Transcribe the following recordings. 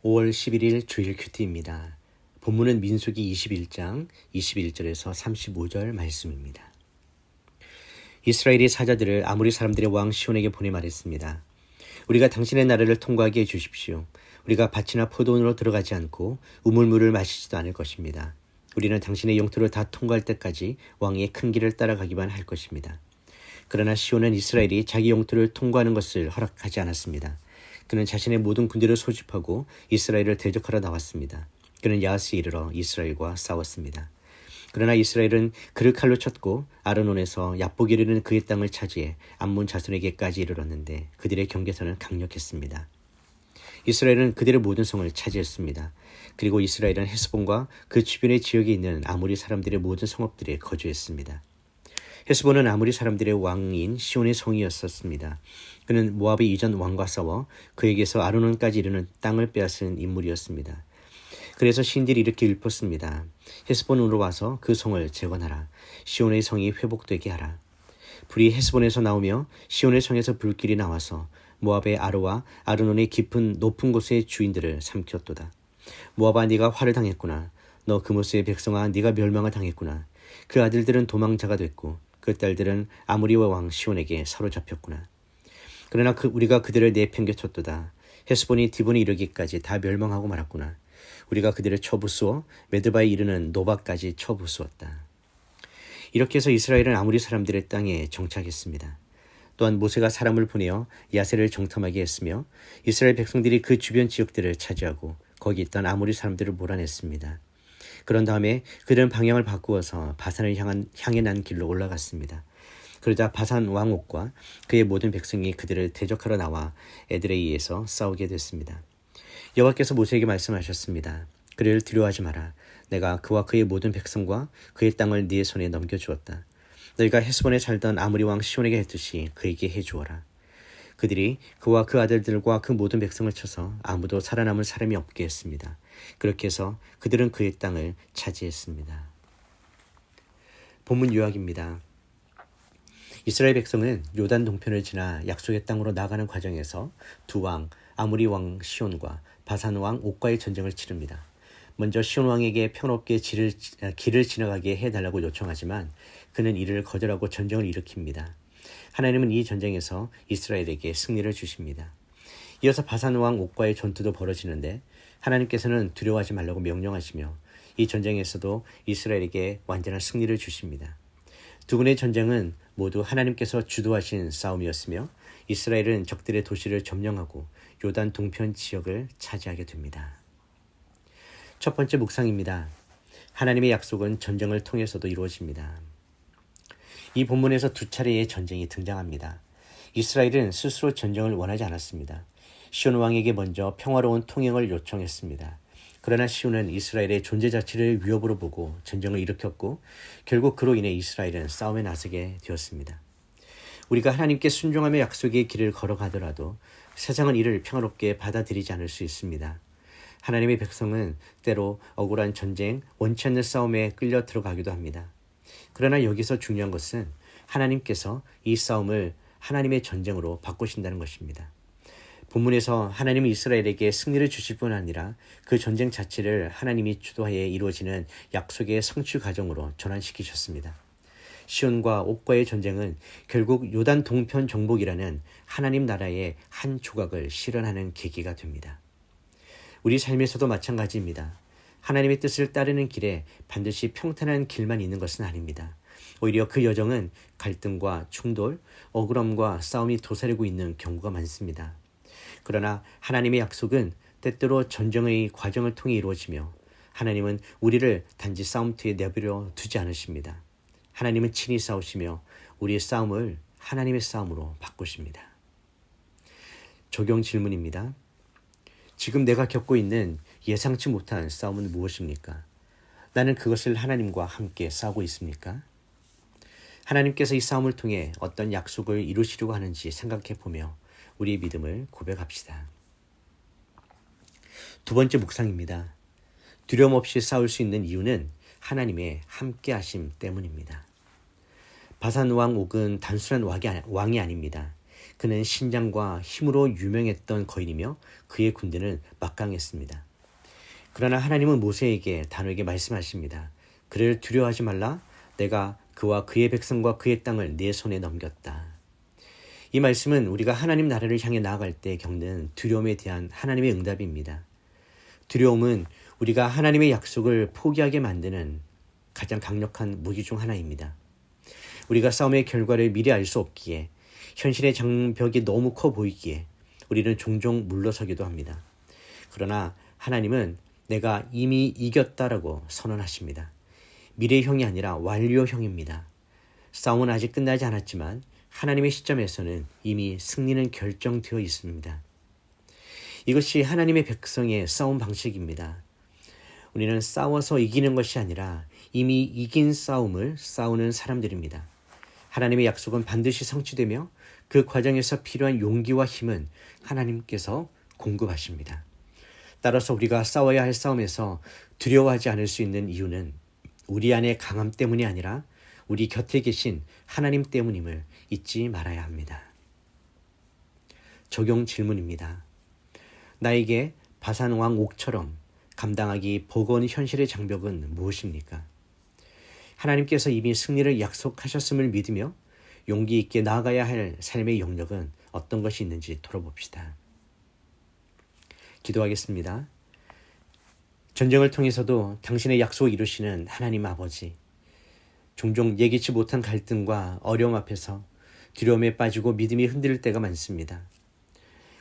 5월 11일 주일 큐티입니다. 본문은 민수기 21장 21절에서 35절 말씀입니다. 이스라엘이 사자들을 아모리 사람들의 왕 시온에게 보내 말했습니다. 우리가 당신의 나라를 통과하게 해주십시오. 우리가 밭이나 포도원으로 들어가지 않고 우물물을 마시지도 않을 것입니다. 우리는 당신의 영토를 다 통과할 때까지 왕의 큰 길을 따라가기만 할 것입니다. 그러나 시온은 이스라엘이 자기 영토를 통과하는 것을 허락하지 않았습니다. 그는 자신의 모든 군대를 소집하고 이스라엘을 대적하러 나왔습니다. 그는 야하스에 이르러 이스라엘과 싸웠습니다. 그러나 이스라엘은 그를 칼로 쳤고 아르논에서 얕보기를 이르는 그의 땅을 차지해 암몬 자손에게까지 이르렀는데 그들의 경계선은 강력했습니다. 이스라엘은 그들의 모든 성을 차지했습니다. 그리고 이스라엘은 헤스본과 그 주변의 지역에 있는 아모리 사람들의 모든 성읍들에 거주했습니다. 헤스본은 아모리 사람들의 왕인 시온의 성이었습니다. 그는 모압의 이전 왕과 싸워 그에게서 아르논까지 이르는 땅을 빼앗은 인물이었습니다. 그래서 신들이 이렇게 읊었습니다. 헤스본으로 와서 그 성을 재건하라. 시온의 성이 회복되게 하라. 불이 헤스본에서 나오며 시온의 성에서 불길이 나와서 모압의 아르와 아르논의 깊은 높은 곳의 주인들을 삼켰도다. 모압아, 네가 화를 당했구나. 너 그모스의 백성아, 네가 멸망을 당했구나. 그 아들들은 도망자가 됐고 그 딸들은 아모리와 왕 시온에게 사로잡혔구나. 그러나 우리가 그들을 내팽개쳤도다. 헤스본이 디본에 이르기까지 다 멸망하고 말았구나. 우리가 그들을 쳐부수어 메드바에 이르는 노바까지 쳐부수었다. 이렇게 해서 이스라엘은 아모리 사람들의 땅에 정착했습니다. 또한 모세가 사람을 보내어 야세를 정탐하게 했으며 이스라엘 백성들이 그 주변 지역들을 차지하고 거기 있던 아모리 사람들을 몰아냈습니다. 그런 다음에 그들은 방향을 바꾸어서 바산을 향해 난 길로 올라갔습니다. 그러자 바산 왕 옥과 그의 모든 백성이 그들을 대적하러 나와 에드레이에서 싸우게 됐습니다. 여호와께서 모세에게 말씀하셨습니다. 그를 두려워하지 마라. 내가 그와 그의 모든 백성과 그의 땅을 네 손에 넘겨주었다. 너희가 헤스본에 살던 아모리 왕 시온에게 했듯이 그에게 해주어라. 그들이 그와 그 아들들과 그 모든 백성을 쳐서 아무도 살아남을 사람이 없게 했습니다. 그렇게 해서 그들은 그의 땅을 차지했습니다. 본문 요약입니다. 이스라엘 백성은 요단 동편을 지나 약속의 땅으로 나가는 과정에서 두 왕, 아모리 왕 시온과 바산 왕 옥과의 전쟁을 치릅니다. 먼저 시온 왕에게 평화롭게 길을 지나가게 해달라고 요청하지만 그는 이를 거절하고 전쟁을 일으킵니다. 하나님은 이 전쟁에서 이스라엘에게 승리를 주십니다. 이어서 바산 왕 옥과의 전투도 벌어지는데 하나님께서는 두려워하지 말라고 명령하시며 이 전쟁에서도 이스라엘에게 완전한 승리를 주십니다. 두 군의 전쟁은 모두 하나님께서 주도하신 싸움이었으며 이스라엘은 적들의 도시를 점령하고 요단 동편 지역을 차지하게 됩니다. 첫 번째 묵상입니다. 하나님의 약속은 전쟁을 통해서도 이루어집니다. 이 본문에서 두 차례의 전쟁이 등장합니다. 이스라엘은 스스로 전쟁을 원하지 않았습니다. 시온 왕에게 먼저 평화로운 통행을 요청했습니다. 그러나 시온은 이스라엘의 존재 자체를 위협으로 보고 전쟁을 일으켰고 결국 그로 인해 이스라엘은 싸움에 나서게 되었습니다. 우리가 하나님께 순종하며 약속의 길을 걸어가더라도 세상은 이를 평화롭게 받아들이지 않을 수 있습니다. 하나님의 백성은 때로 억울한 전쟁, 원치 않는 싸움에 끌려 들어가기도 합니다. 그러나 여기서 중요한 것은 하나님께서 이 싸움을 하나님의 전쟁으로 바꾸신다는 것입니다. 본문에서 하나님은 이스라엘에게 승리를 주실 뿐 아니라 그 전쟁 자체를 하나님이 주도하여 이루어지는 약속의 성취 과정으로 전환시키셨습니다. 시온과 옥과의 전쟁은 결국 요단 동편 정복이라는 하나님 나라의 한 조각을 실현하는 계기가 됩니다. 우리 삶에서도 마찬가지입니다. 하나님의 뜻을 따르는 길에 반드시 평탄한 길만 있는 것은 아닙니다. 오히려 그 여정은 갈등과 충돌, 억울함과 싸움이 도사리고 있는 경우가 많습니다. 그러나 하나님의 약속은 때때로 전쟁의 과정을 통해 이루어지며 하나님은 우리를 단지 싸움터에 내버려 두지 않으십니다. 하나님은 친히 싸우시며 우리의 싸움을 하나님의 싸움으로 바꾸십니다. 적용 질문입니다. 지금 내가 겪고 있는 예상치 못한 싸움은 무엇입니까? 나는 그것을 하나님과 함께 싸우고 있습니까? 하나님께서 이 싸움을 통해 어떤 약속을 이루시려고 하는지 생각해 보며 우리의 믿음을 고백합시다. 두 번째 묵상입니다. 두려움 없이 싸울 수 있는 이유는 하나님의 함께 하심 때문입니다. 바산 왕 옥은 단순한 왕이 아닙니다. 그는 신장과 힘으로 유명했던 거인이며 그의 군대는 막강했습니다. 그러나 하나님은 모세에게 단호하게 말씀하십니다. 그를 두려워하지 말라. 내가 그와 그의 백성과 그의 땅을 내 손에 넘겼다. 이 말씀은 우리가 하나님 나라를 향해 나아갈 때 겪는 두려움에 대한 하나님의 응답입니다. 두려움은 우리가 하나님의 약속을 포기하게 만드는 가장 강력한 무기 중 하나입니다. 우리가 싸움의 결과를 미리 알 수 없기에, 현실의 장벽이 너무 커 보이기에 우리는 종종 물러서기도 합니다. 그러나 하나님은 내가 이미 이겼다라고 선언하십니다. 미래형이 아니라 완료형입니다. 싸움은 아직 끝나지 않았지만 하나님의 시점에서는 이미 승리는 결정되어 있습니다. 이것이 하나님의 백성의 싸움 방식입니다. 우리는 싸워서 이기는 것이 아니라 이미 이긴 싸움을 싸우는 사람들입니다. 하나님의 약속은 반드시 성취되며 그 과정에서 필요한 용기와 힘은 하나님께서 공급하십니다. 따라서 우리가 싸워야 할 싸움에서 두려워하지 않을 수 있는 이유는 우리 안의 강함 때문이 아니라 우리 곁에 계신 하나님 때문임을 잊지 말아야 합니다. 적용 질문입니다. 나에게 바산 왕 옥처럼 감당하기 버거운 현실의 장벽은 무엇입니까? 하나님께서 이미 승리를 약속하셨음을 믿으며 용기 있게 나아가야 할 삶의 영역은 어떤 것이 있는지 돌아봅시다. 기도하겠습니다. 전쟁을 통해서도 당신의 약속을 이루시는 하나님 아버지, 종종 예기치 못한 갈등과 어려움 앞에서 두려움에 빠지고 믿음이 흔들릴 때가 많습니다.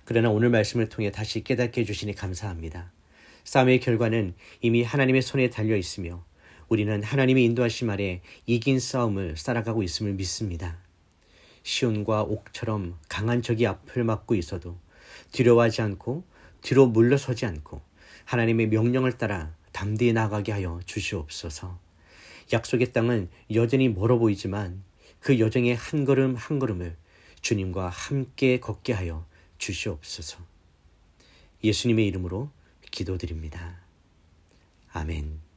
그러나 오늘 말씀을 통해 다시 깨닫게 해주시니 감사합니다. 싸움의 결과는 이미 하나님의 손에 달려 있으며 우리는 하나님의 인도하심 아래 이긴 싸움을 살아가고 있음을 믿습니다. 시온과 옥처럼 강한 적이 앞을 막고 있어도 두려워하지 않고 뒤로 물러서지 않고 하나님의 명령을 따라 담대히 나아가게 하여 주시옵소서. 약속의 땅은 여전히 멀어 보이지만 그 여정의 한 걸음 한 걸음을 주님과 함께 걷게 하여 주시옵소서. 예수님의 이름으로 기도드립니다. 아멘.